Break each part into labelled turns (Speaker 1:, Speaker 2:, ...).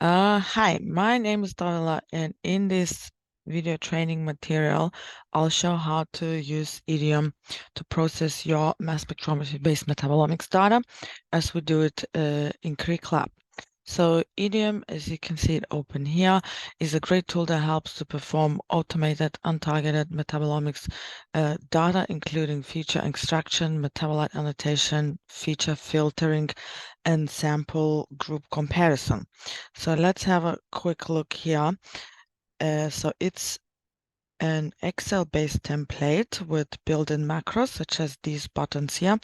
Speaker 1: Hi, my name is Daniela, and in this video training material, I'll show how to use IDEOM to process your mass spectrometry-based metabolomics data as we do it in Creek Lab. So IDEOM, as you can see it open here, is a great tool that helps to perform automated, untargeted metabolomics data, including feature extraction, metabolite annotation, feature filtering, and sample group comparison. So let's have a quick look here. So it's an Excel-based template with built-in macros, such as these buttons here.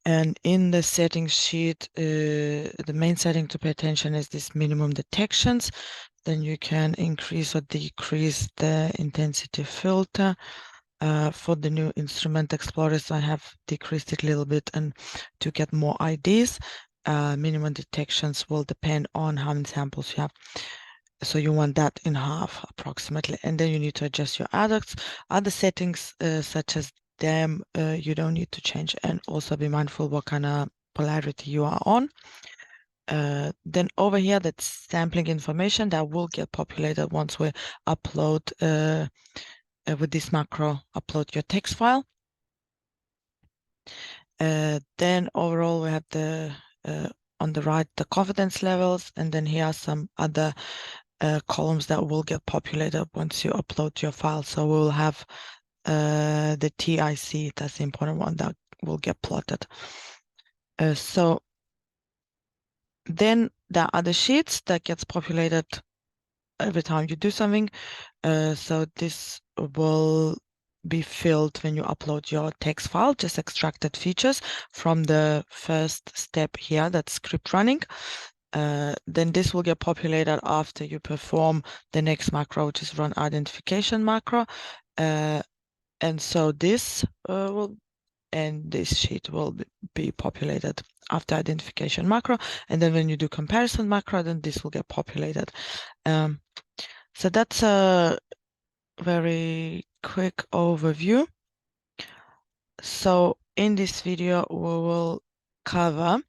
Speaker 1: And in the settings sheet, the main setting to pay attention is this minimum detections. Then you can increase or decrease the intensity filter. For the new instrument explorers, I have decreased it a little bit and to get more IDs. Minimum detections will depend on how many samples you have. So you want that in half approximately. And then you need to adjust your adducts. Other settings such as them, you don't need to change, and also be mindful what kind of polarity you are on. Then over here, that's sampling information that will get populated once we upload with this macro, upload your text file. Then overall, we have the on the right, the confidence levels, and then here are some other columns that will get populated once you upload your file. So we'll have the TIC, that's the important one that will get plotted. So then there are other sheets that gets populated every time you do something. So this will be filled when you upload your text file, just extracted features from the first step here, that's script running. Then this will get populated after you perform the next macro, which is run identification macro. And so this this sheet will be populated after identification macro. And then when you do comparison macro, then this will get populated. So that's a very quick overview. So in this video, we will cover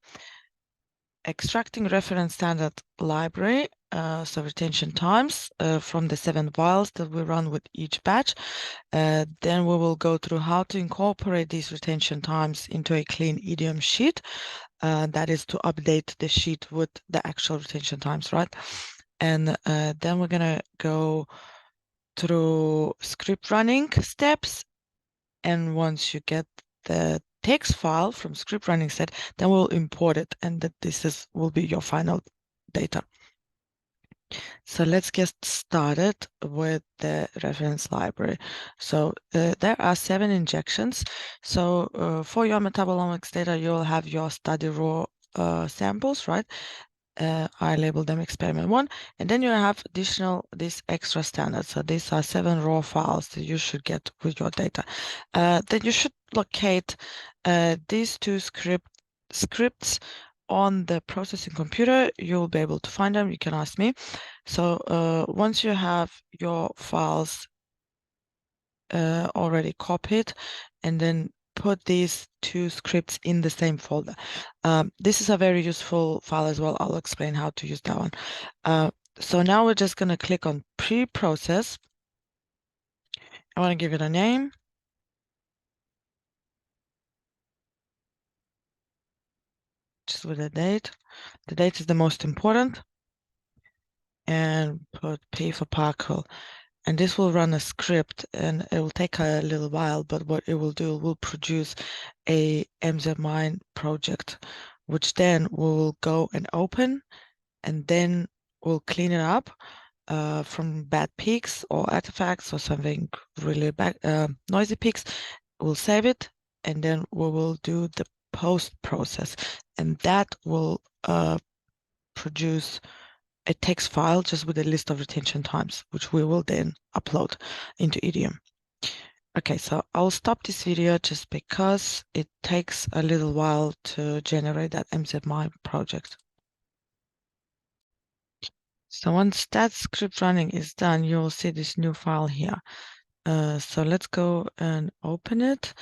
Speaker 1: extracting reference standard library, so retention times from the 7 vials that we run with each batch. Then we will go through how to incorporate these retention times into a clean IDEOM sheet. That is to update the sheet with the actual retention times, right? And then we're gonna go through script running steps. And once you get the text file from script running set, then we'll import it, and that this will be your final data. So let's get started with the reference library. So there are 7 injections. So for your metabolomics data, you'll have your study raw samples, right? I labeled them experiment 1, and then you have these extra standards. So these are 7 raw files that you should get with your data. Then you should locate these 2 scripts on the processing computer. You'll be able to find them. You can ask me. So once you have your files already copied, and then put these 2 scripts in the same folder. This is a very useful file as well. I'll explain how to use that one. So now we're just going to click on pre-process. I want to give it a name. Just with a date. The date is the most important. And put P for particle. And this will run a script, and it will take a little while, but what it will do, will produce a MZMine project, which then we'll go and open, and then we'll clean it up from bad peaks or artifacts or something really bad, noisy peaks. We'll save it, and then we will do the post process, and that will produce a text file just with a list of retention times, which we will then upload into IDEOM. Okay, so I'll stop this video just because it takes a little while to generate that MZMine project. So once that script running is done, you'll see this new file here. So let's go and open it.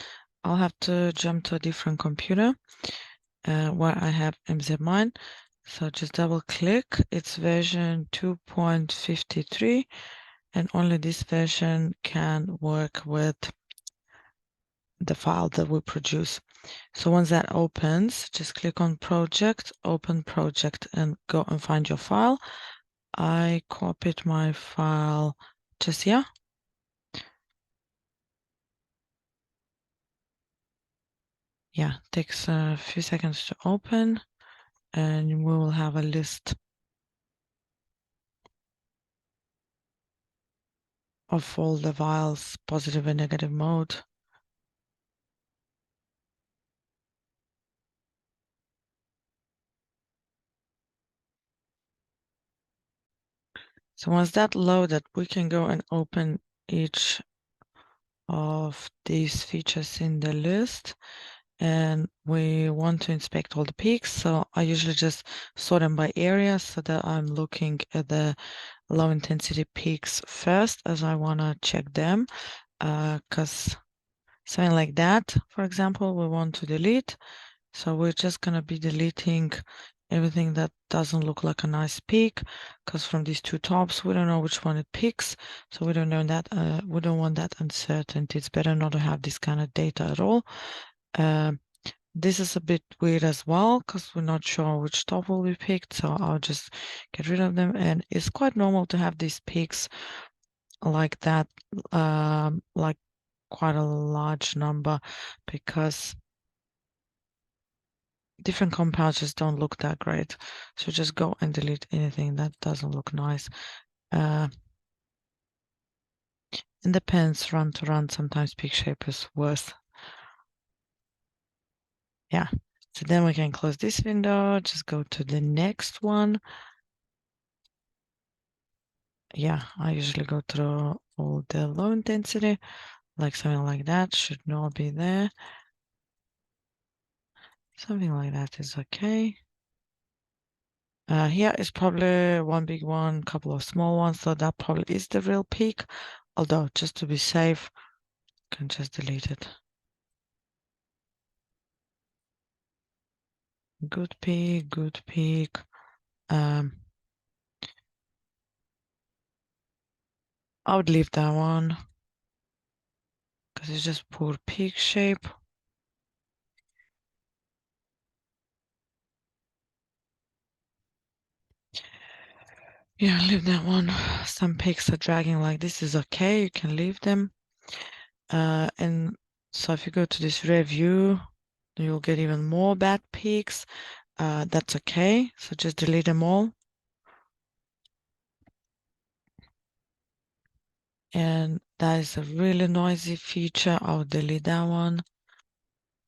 Speaker 1: I'll have to jump to a different computer where I have MZMine. So just double click, it's version 2.53, and only this version can work with the file that we produce. So once that opens, just click on project, open project, and go and find your file. I copied my file just here. Yeah, takes a few seconds to open, and we will have a list of all the vials, positive and negative mode. So once that loaded, we can go and open each of these features in the list, and we want to inspect all the peaks. So I usually just sort them by area so that I'm looking at the low intensity peaks first, as I want to check them, because something like that, for example, we want to delete. So we're just going to be deleting everything that doesn't look like a nice peak, because from these two tops, we don't know which one it picks. So we don't know that, we don't want that uncertainty. It's better not to have this kind of data at all. This is a bit weird as well, because we're not sure which top will be picked. So I'll just get rid of them. And it's quite normal to have these peaks like that, like quite a large number, because different compounds just don't look that great. So just go and delete anything that doesn't look nice. It depends, run to run, sometimes peak shape is worse. Yeah. So then we can close this window, just go to the next one. Yeah, I usually go through all the low intensity, like something like that should not be there. Something like that is okay. Here is probably one big one, couple of small ones, so that probably is the real peak. Although, just to be safe, you can just delete it. Good peak, good peak. I would leave that one because it's just poor peak shape. Yeah, leave that one. Some peaks are dragging like this is okay. You can leave them. And so if you go to this review, you'll get even more bad peaks. That's okay. So just delete them all. And that is a really noisy feature. I'll delete that one.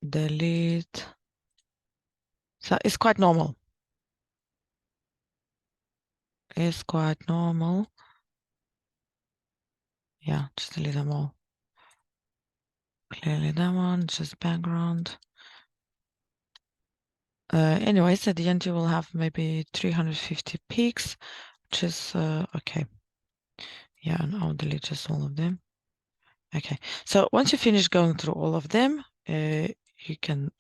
Speaker 1: Delete. So it's quite normal. It's quite normal. Yeah, just delete them all. Clearly that one, just background. Anyways, at the end you will have maybe 350 peaks, which is okay. Yeah, and I'll delete just all of them. Okay, so once you finish going through all of them, you can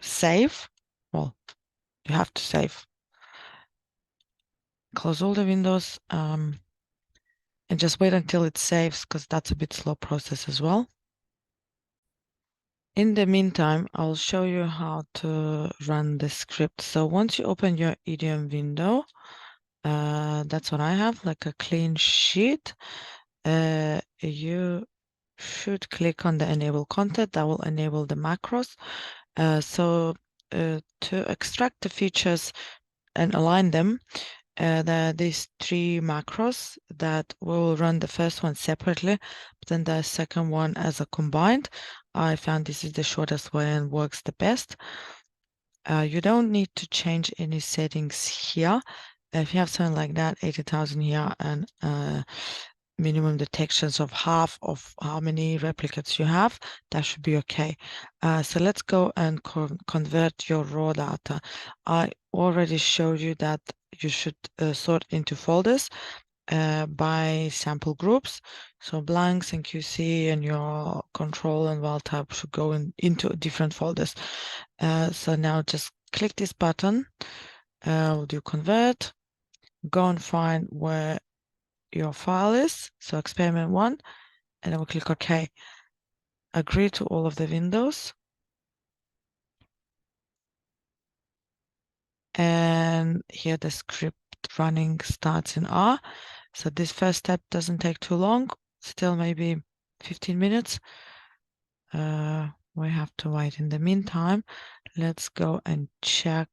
Speaker 1: save. Well, you have to save. Close all the windows and just wait until it saves, because that's a bit slow process as well. In the meantime, I'll show you how to run the script. So once you open your IDEOM window, that's what I have, like a clean sheet. You should click on the enable content. That will enable the macros. To extract the features and align them, there are these three macros that will run the first one separately, but then the second one as a combined. I found this is the shortest way and works the best. You don't need to change any settings here. If you have something like that, 80,000 here, and minimum detections of half of how many replicates you have, that should be okay. So let's go and convert your raw data. I already showed you that you should sort into folders by sample groups. So blanks and QC and your control and wild type should go into different folders. So now just click this button we'll do convert, go and find where your file is, so experiment 1, and then we'll click OK. Agree to all of the windows. And here the script running starts in R. So this first step doesn't take too long, still maybe 15 minutes. We have to wait. In the meantime, let's go and check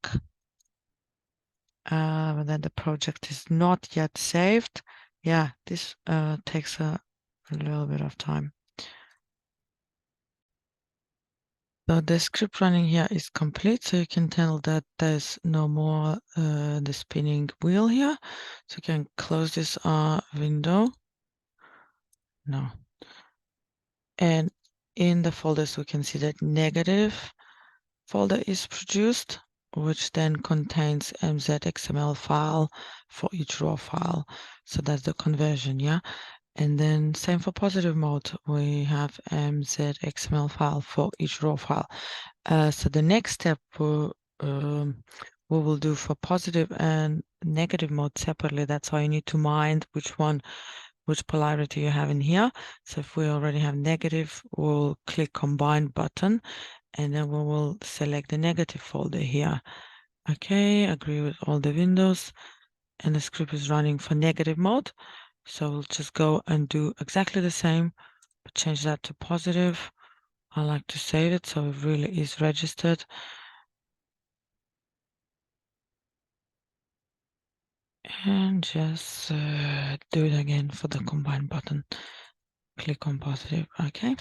Speaker 1: whether the project is not yet saved. Yeah, this takes a little bit of time. So the script running here is complete, so you can tell that there's no more the spinning wheel here. So you can close this window. No. And in the folders, we can see that negative folder is produced, which then contains MZ.xml file for each raw file. So that's the conversion, yeah? And then same for positive mode, we have MZ.xml file for each raw file. So the next step we will do for positive and negative mode separately. That's why you need to mind which polarity you have in here. So if we already have negative, we'll click combine button, and then we will select the negative folder here. Okay, agree with all the windows, and the script is running for negative mode. So we'll just go and do exactly the same, but change that to positive. I like to save it so it really is registered. And just do it again for the combine button. Click on positive. Okay.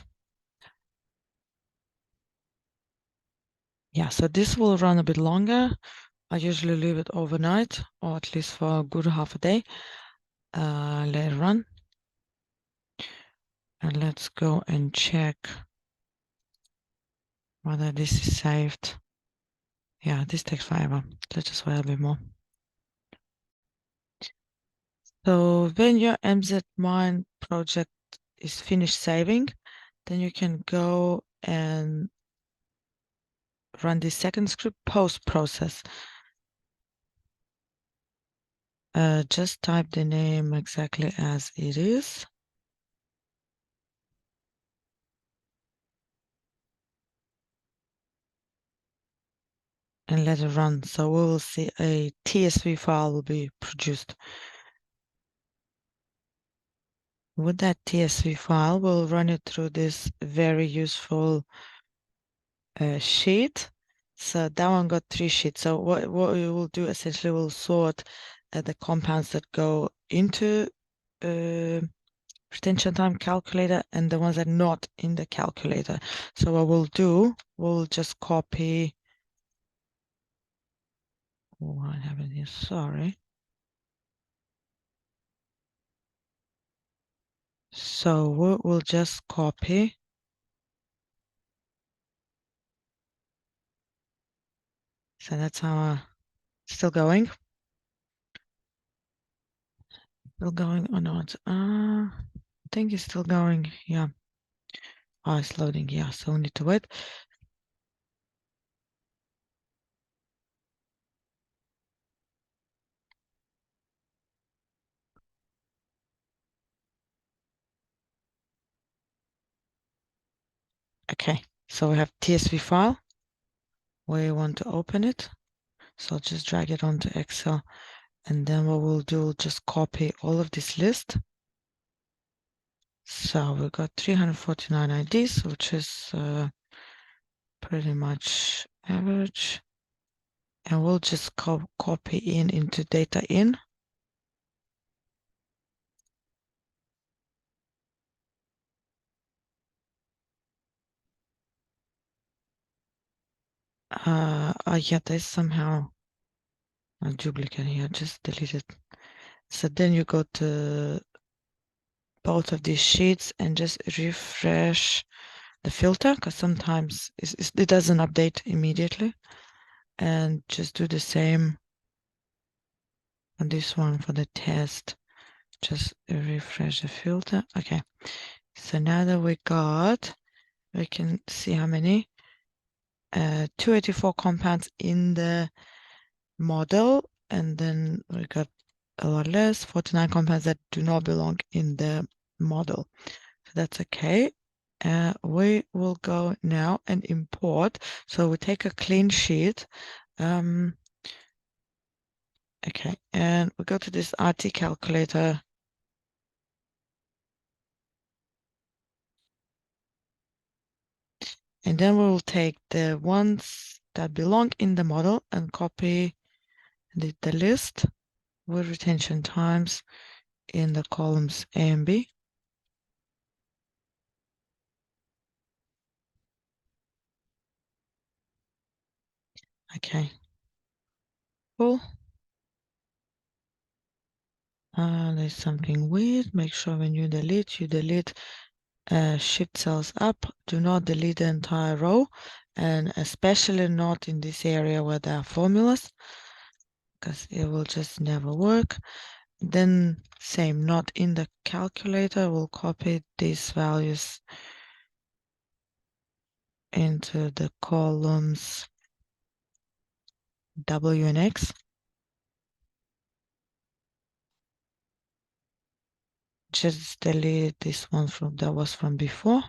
Speaker 1: Yeah, so this will run a bit longer. I usually leave it overnight, or at least for a good half a day. Let it run. And let's go and check whether this is saved. Yeah, this takes forever. Let's just wait a bit more. So when your MZMine project is finished saving, then you can go and run the second script post-process. Just type the name exactly as it is. And let it run. So we will see a TSV file will be produced. With that TSV file, we'll run it through this very useful sheet. So that one got 3 sheets. So what we will do essentially, we'll sort the compounds that go into retention time calculator and the ones that are not in the calculator. So what we'll do, we'll just copy. Oh, I have it here. Sorry. So we'll just copy. So that's our still going. Still going or not? I think it's still going. Yeah. Oh, it's loading. Yeah. So we need to wait. Okay. So we have TSV file. We want to open it. So I'll just drag it onto Excel. And then what we'll do, just copy all of this list. So we've got 349 IDs, which is pretty much average. And we'll just copy into data in. Yeah, there's somehow a duplicate here. Just delete it. So then you go to both of these sheets and just refresh the filter, because sometimes it doesn't update immediately. And just do the same on this one for the test. Just refresh the filter. Okay. So now that we can see how many 284 compounds in the model, and then we got a lot less, 49 compounds that do not belong in the model. So that's okay. We will go now and import. So we take a clean sheet. Okay, and we go to this RT calculator. And then we will take the ones that belong in the model and copy the list with retention times in the columns A and B. Okay, cool. There's something weird. Make sure when you delete shift cells up. Do not delete the entire row, and especially not in this area where there are formulas, because it will just never work. Then same, not in the calculator. We'll copy these values into the columns W and X. Just delete this one that was from before.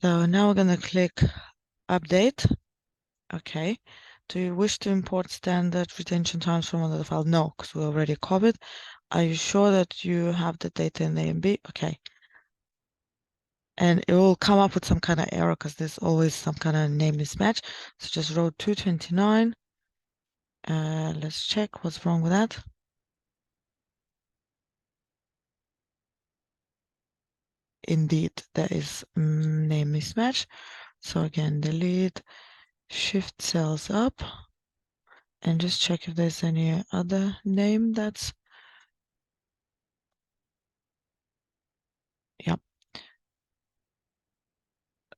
Speaker 1: So now we're going to click update. Okay. Do you wish to import standard retention times from another file? No, because we already copied. Are you sure that you have the data in A and B? Okay. And it will come up with some kind of error because there's always some kind of name mismatch. So just row 229. Let's check what's wrong with that. Indeed, there is name mismatch. So again, delete, shift cells up, and just check if there's any other name that's, yep.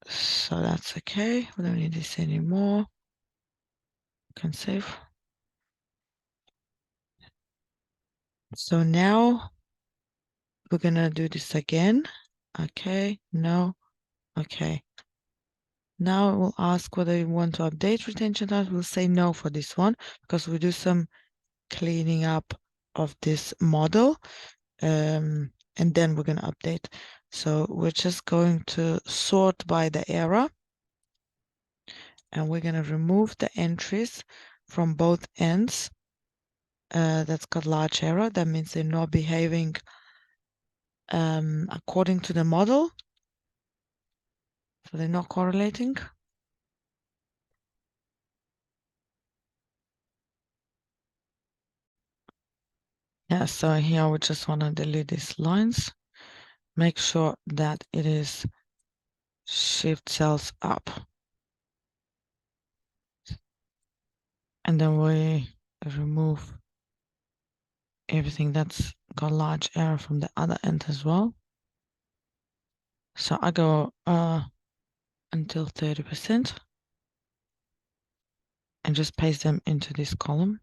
Speaker 1: So that's okay. We don't need this anymore. Can save. So now we're gonna do this again. Okay, no, okay. Now it will ask whether you want to update retention times. We'll say no for this one because we do some cleaning up of this model. And then we're gonna update. So we're just going to sort by the error, and we're gonna remove the entries from both ends. That's got large error. That means they're not behaving according to the model. So they're not correlating. Yeah, so here we just want to delete these lines. Make sure that it is shift cells up. And then we remove everything that's got large error from the other end as well. So I go until 30% and just paste them into this column.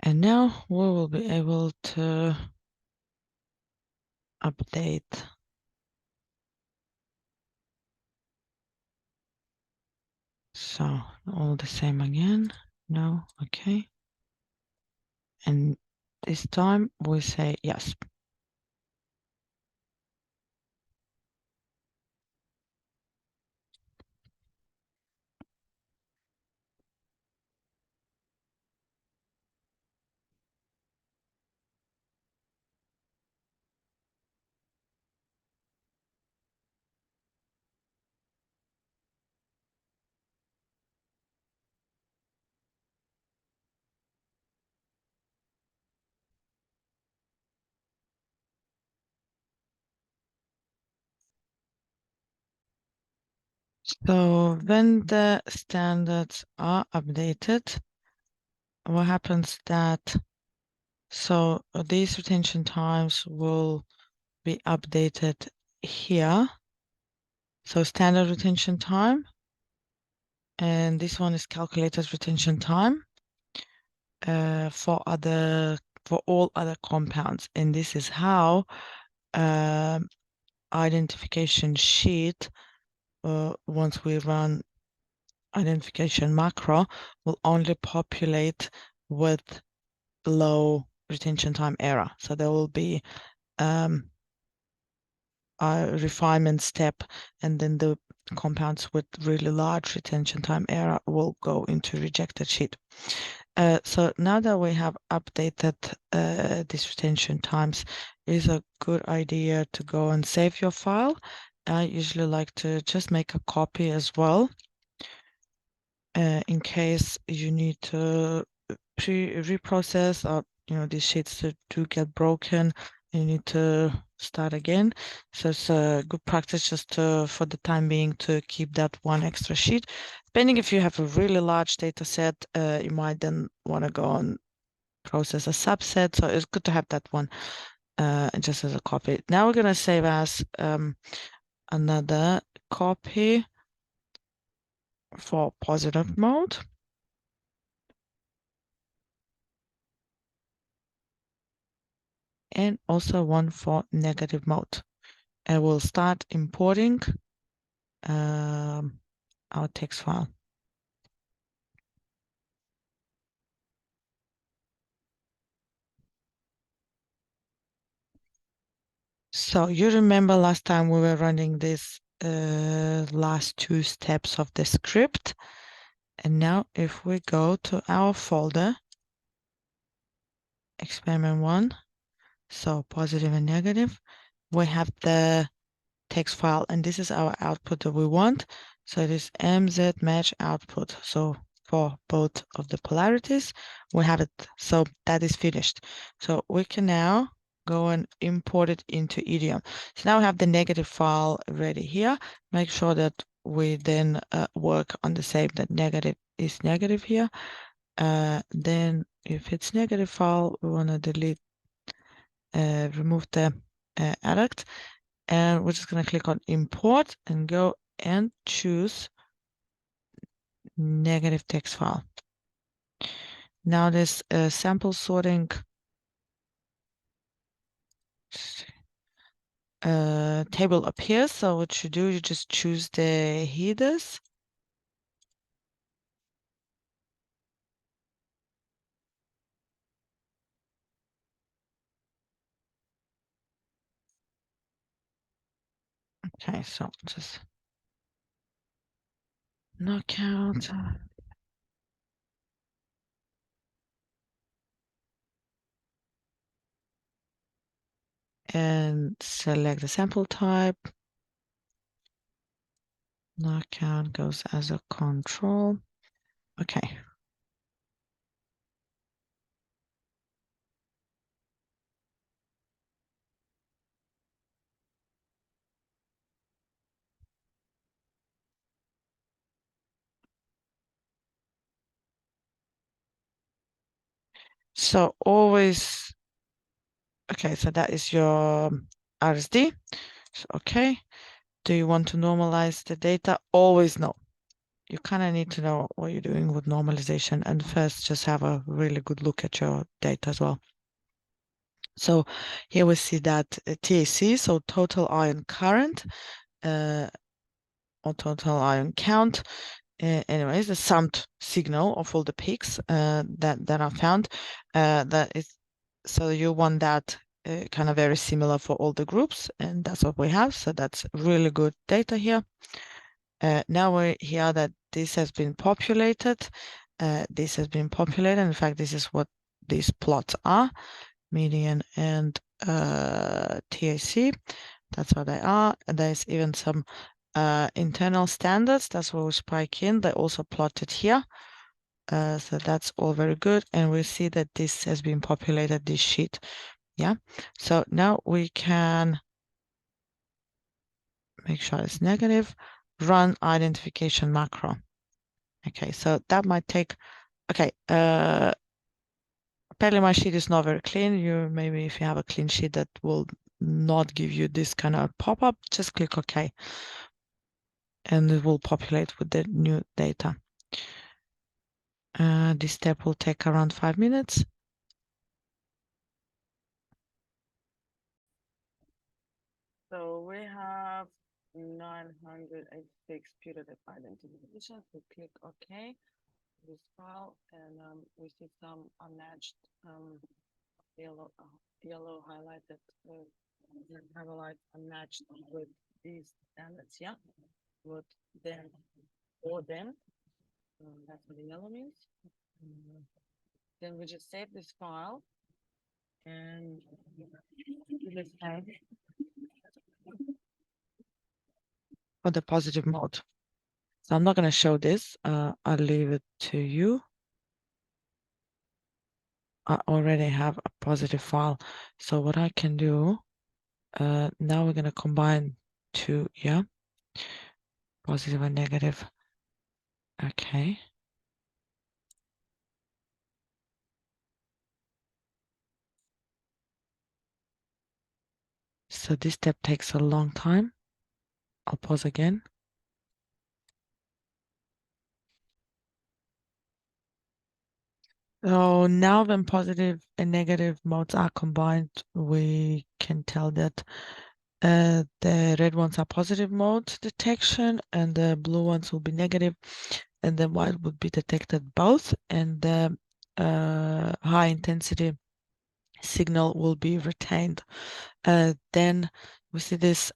Speaker 1: And now we will be able to update. So all the same again. No, okay. And this time we say yes. So when the standards are updated, what happens that, so these retention times will be updated here. So standard retention time, and this one is calculated retention time for all other compounds, and this is how identification sheet, once we run identification macro, will only populate with low retention time error. So there will be a refinement step, and then the compounds with really large retention time error will go into rejected sheet. So now that we have updated these retention times, it is a good idea to go and save your file. I usually like to just make a copy as well, in case you need to reprocess, or these sheets do get broken, you need to start again. So it's a good practice just for the time being, to keep that one extra sheet. Depending if you have a really large data set, you might then want to go and process a subset. So it's good to have that one just as a copy. Now we're going to save as another copy for positive mode. And also one for negative mode. And we'll start importing our text file. So you remember last time we were running this last two steps of the script. And now if we go to our folder, experiment 1, so positive and negative, we have the text file, and this is our output that we want. So it is MZ match output. So for both of the polarities, we have it. So that is finished. So we can now go and import it into IDEOM. So now we have the negative file ready here. Make sure that we then work on the same, that negative is negative here. Then if it's negative file, we want to delete, remove the adduct. And we're just going to click on import and go and choose negative text file. Now this sample sorting table appears. So what you do, you just choose the headers. Okay, so just knockout. And select the sample type. Knockout goes as a control. Okay. So always, okay, so that is your RSD. So, okay. Do you want to normalize the data? Always no. You kind of need to know what you're doing with normalization, and first just have a really good look at your data as well. So here we see that TAC, so total ion current, or total ion count. Anyways, the summed signal of all the peaks that are found. That is, so you want that kind of very similar for all the groups, and that's what we have. So that's really good data here. Now we hear that this has been populated. This has been populated. In fact, this is what these plots are, median and TAC. That's what they are. And there's even some internal standards. That's what we spike in. They also plotted here. So that's all very good. And we see that this has been populated, this sheet. Yeah. So now we can make sure it's negative. Run identification macro. Okay, so that might take, okay, apparently my sheet is not very clean. Maybe if you have a clean sheet that will not give you this kind of pop-up, just click OK. and it will populate with the new data. This step will take around 5 minutes. So we have 986 periodic identifications. We click OK, this file, and we see some unmatched yellow highlighted highlight unmatched with these standards. Yeah, with them or them. That's what the yellow means. Then we just save this file and this time for the positive mode. So I'm not going to show this. I'll leave it to you. I already have a positive file. So what I can do, now we're going to combine two, yeah, positive and negative. Okay. So this step takes a long time. I'll pause again. So now when positive and negative modes are combined, we can tell that the red ones are positive mode detection and the blue ones will be negative, and the white would be detected both, and the high intensity signal will be retained. Then we see this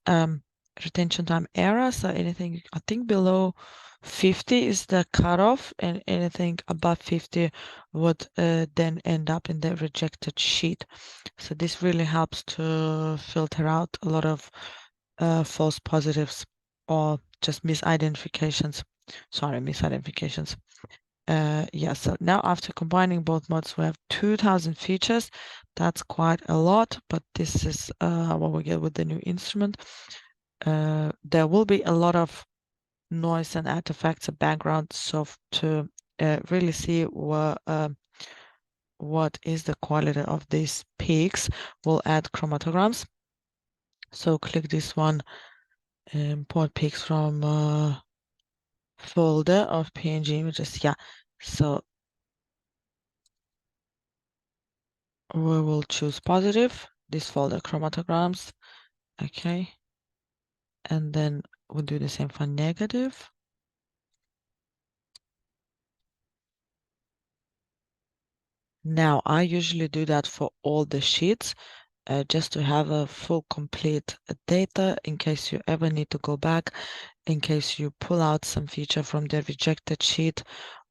Speaker 1: retention time error. So anything, I think, below 50 is the cutoff, and anything above 50 would then end up in the rejected sheet. So this really helps to filter out a lot of false positives or just misidentifications. Sorry, misidentifications. Yeah, so now after combining both modes, we have 2000 features. That's quite a lot, but this is what we get with the new instrument. There will be a lot of noise and artifacts and background, so to really see what is the quality of these peaks, we'll add chromatograms. So click this one, import peaks from folder of PNG images. Yeah, so we will choose positive, this folder chromatograms. Okay, and then we'll do the same for negative. Now I usually do that for all the sheets, just to have a full complete data in case you ever need to go back, in case you pull out some feature from the rejected sheet,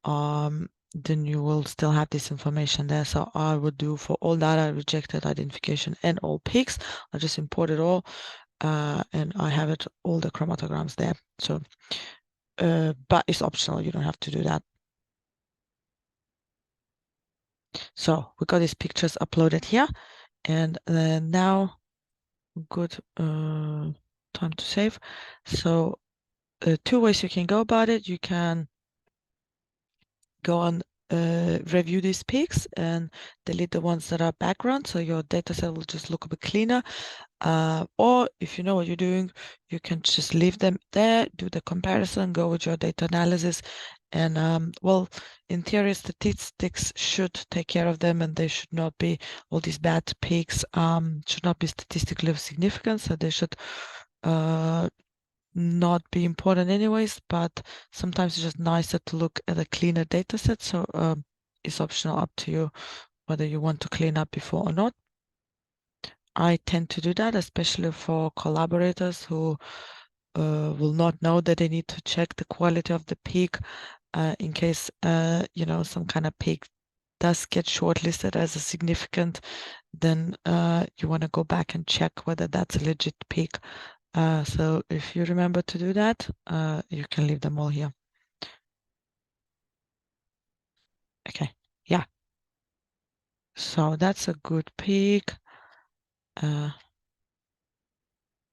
Speaker 1: then you will still have this information there. So I would do for all data, rejected identification, and all peaks. I just import it all, and I have it all the chromatograms there. So, but it's optional. You don't have to do that. So we got these pictures uploaded here, and now good time to save. So two ways you can go about it. You can go on review these peaks and delete the ones that are background, so your data set will just look a bit cleaner. Or if you know what you're doing, you can just leave them there, do the comparison, go with your data analysis, and well, in theory, statistics should take care of them, and they should not be all these bad peaks. Should not be statistically of significance, so they should not be important anyways, but sometimes it's just nicer to look at a cleaner data set. So it's optional, up to you whether you want to clean up before or not. I tend to do that, especially for collaborators who will not know that they need to check the quality of the peak in case some kind of peak does get shortlisted as a significant, then you want to go back and check whether that's a legit peak. So if you remember to do that, you can leave them all here. Okay, yeah. So that's a good peak.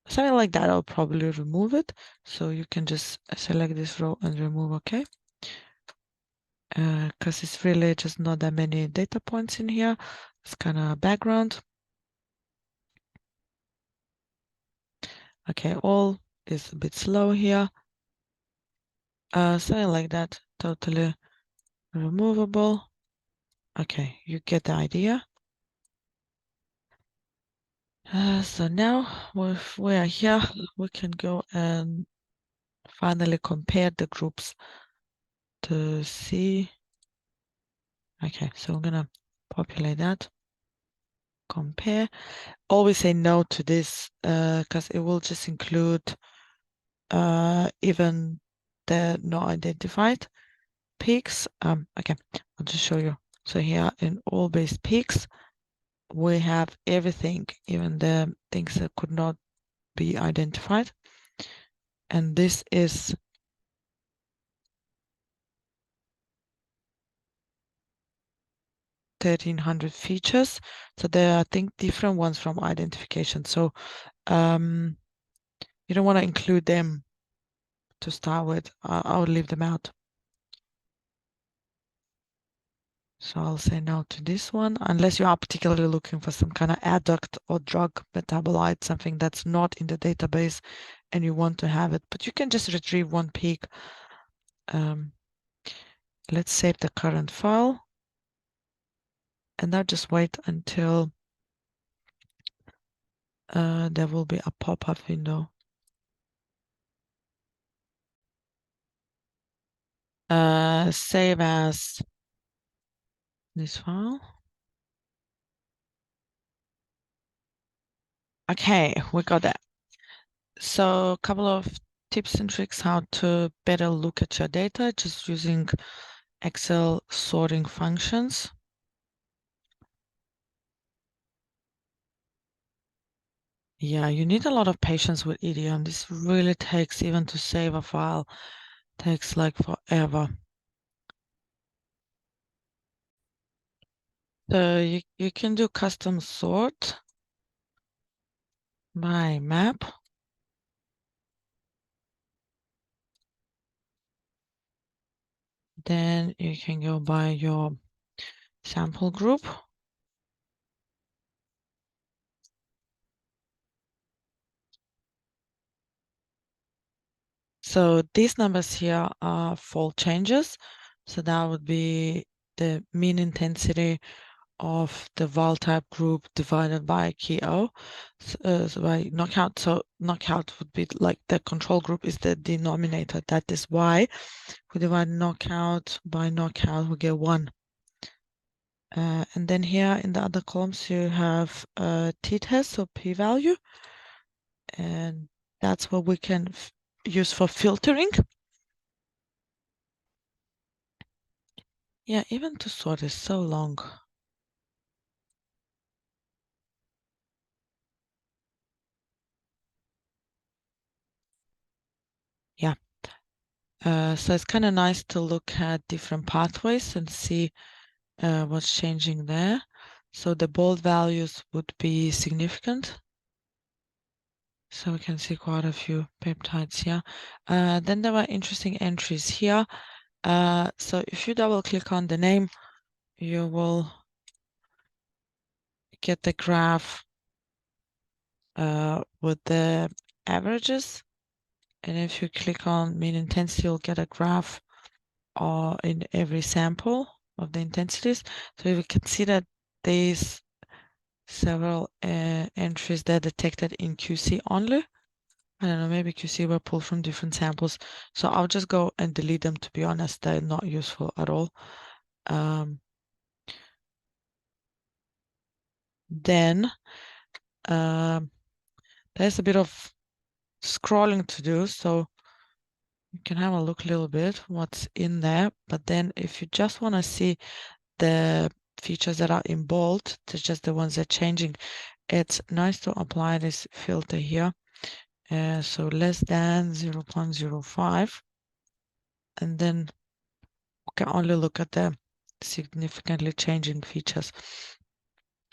Speaker 1: Something like that, I'll probably remove it. So you can just select this row and remove, okay? Because it's really just not that many data points in here. It's kind of background. Okay, all is a bit slow here. Something like that, totally removable. Okay, you get the idea. So now we are here, we can go and finally compare the groups to see. Okay, so I'm gonna populate that. Compare. Always say no to this because it will just include even the not identified peaks. Okay, I'll just show you. So here in all base peaks, we have everything, even the things that could not be identified. And this is 1,300 features. So there are, I think, different ones from identification. So you don't want to include them to start with. I'll leave them out. So I'll say no to this one, unless you are particularly looking for some kind of adduct or drug metabolite, something that's not in the database and you want to have it. But you can just retrieve one peak. Let's save the current file. And now just wait until there will be a pop-up window. Save as this file. Okay, we got that. So a couple of tips and tricks how to better look at your data just using Excel sorting functions. Yeah, you need a lot of patience with IDEOM. This really takes, even to save a file, takes like forever. So you can do custom sort by map. Then you can go by your sample group. So these numbers here are fold changes. So that would be the mean intensity of the val type group divided by KO. So by knockout. So knockout would be like the control group is the denominator. That is why we divide knockout by knockout, we get 1. And then here in the other columns, you have t-test, so p-value. And that's what we can use for filtering. Yeah, even to sort is so long. Yeah. So it's kind of nice to look at different pathways and see what's changing there. So the bold values would be significant. So we can see quite a few peptides here. Then there are interesting entries here. So if you double click on the name, you will get the graph with the averages. And if you click on mean intensity, you'll get a graph in every sample of the intensities. So we can see that these several entries that are detected in QC only. I don't know, maybe QC were pulled from different samples. So I'll just go and delete them, to be honest. They're not useful at all. Then there's a bit of scrolling to do. So you can have a look a little bit what's in there. But then if you just want to see the features that are in bold, they're just the ones that are changing. It's nice to apply this filter here. So less than 0.05. And then we can only look at the significantly changing features.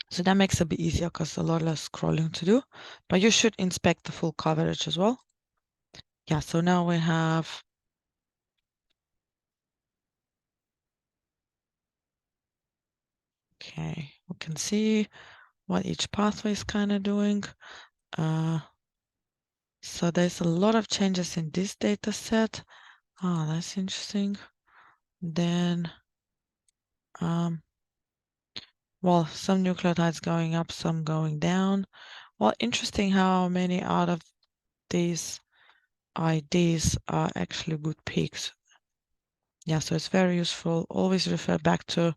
Speaker 1: So that makes it a bit easier because a lot less scrolling to do. But you should inspect the full coverage as well. Yeah, so now we have okay, we can see what each pathway is kind of doing. So there's a lot of changes in this data set. Ah, that's interesting. Then, well, some nucleotides going up, some going down. Well, interesting how many out of these IDs are actually good peaks. Yeah, so it's very useful. Always refer back to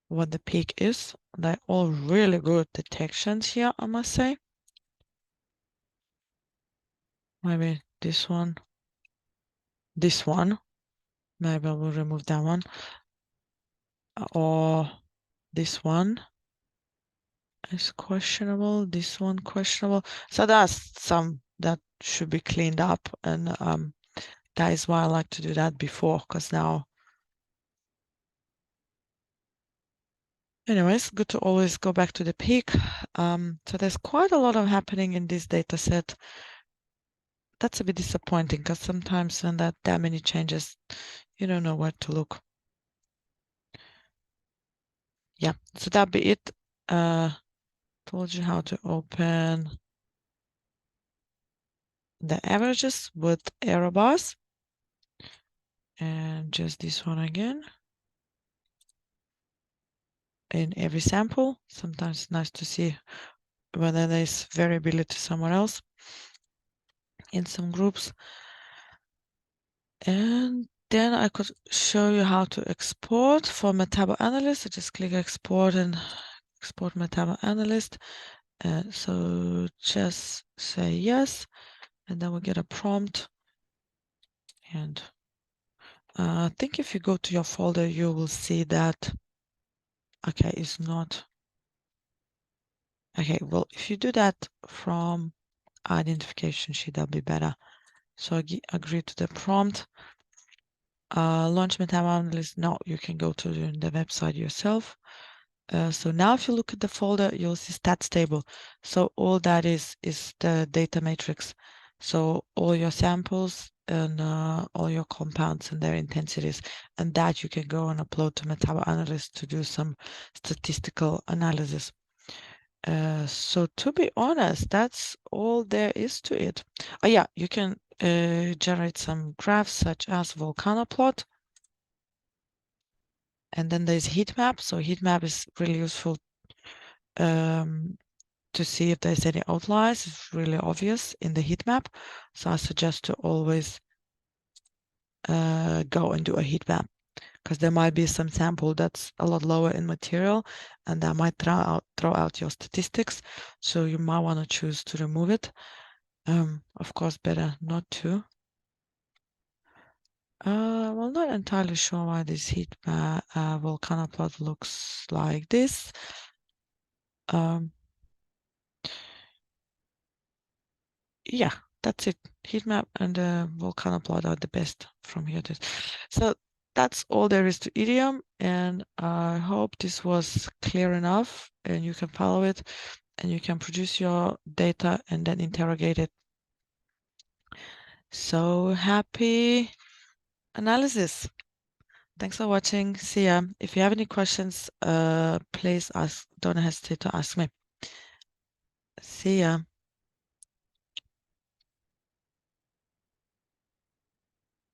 Speaker 1: what the peak is. They're all really good detections here, I must say. Maybe this one. Maybe I will remove that one. Or this one is questionable. This one questionable. So that's some that should be cleaned up, and that is why I like to do that before, because now, anyways, good to always go back to the peak. So there's quite a lot of happening in this data set. That's a bit disappointing because sometimes when that many changes, you don't know where to look. Yeah, so that'd be it. Told you how to open the averages with error bars. And just this one again. In every sample. Sometimes it's nice to see whether there's variability somewhere else in some groups. And then I could show you how to export for MetaboAnalyst. I just click export and export MetaboAnalyst. So just say yes, and then we get a prompt. And I think if you go to your folder, you will see that, okay, it's not. Okay, well, if you do that from identification sheet, that'll be better. So agree to the prompt. Launch MetaboAnalyst. No, you can go to the website yourself. So now if you look at the folder, you'll see stats table. So all that is the data matrix. So all your samples and all your compounds and their intensities, and that you can go and upload to MetaboAnalyst to do some statistical analysis. So to be honest, that's all there is to it. Oh yeah, you can generate some graphs such as volcano plot. And then there's heat map. So heat map is really useful to see if there's any outliers. It's really obvious in the heat map. So I suggest to always go and do a heat map, because there might be some sample that's a lot lower in material, and that might throw out your statistics. So you might want to choose to remove it. Of course, better not to. Well, not entirely sure why this heat map volcano plot looks like this. Yeah, that's it. Heat map and the volcano plot are the best from here to. So that's all there is to IDEOM, and I hope this was clear enough and you can follow it and you can produce your data and then interrogate it. So happy analysis. Thanks for watching. See ya. If you have any questions, please don't hesitate to ask me. See ya.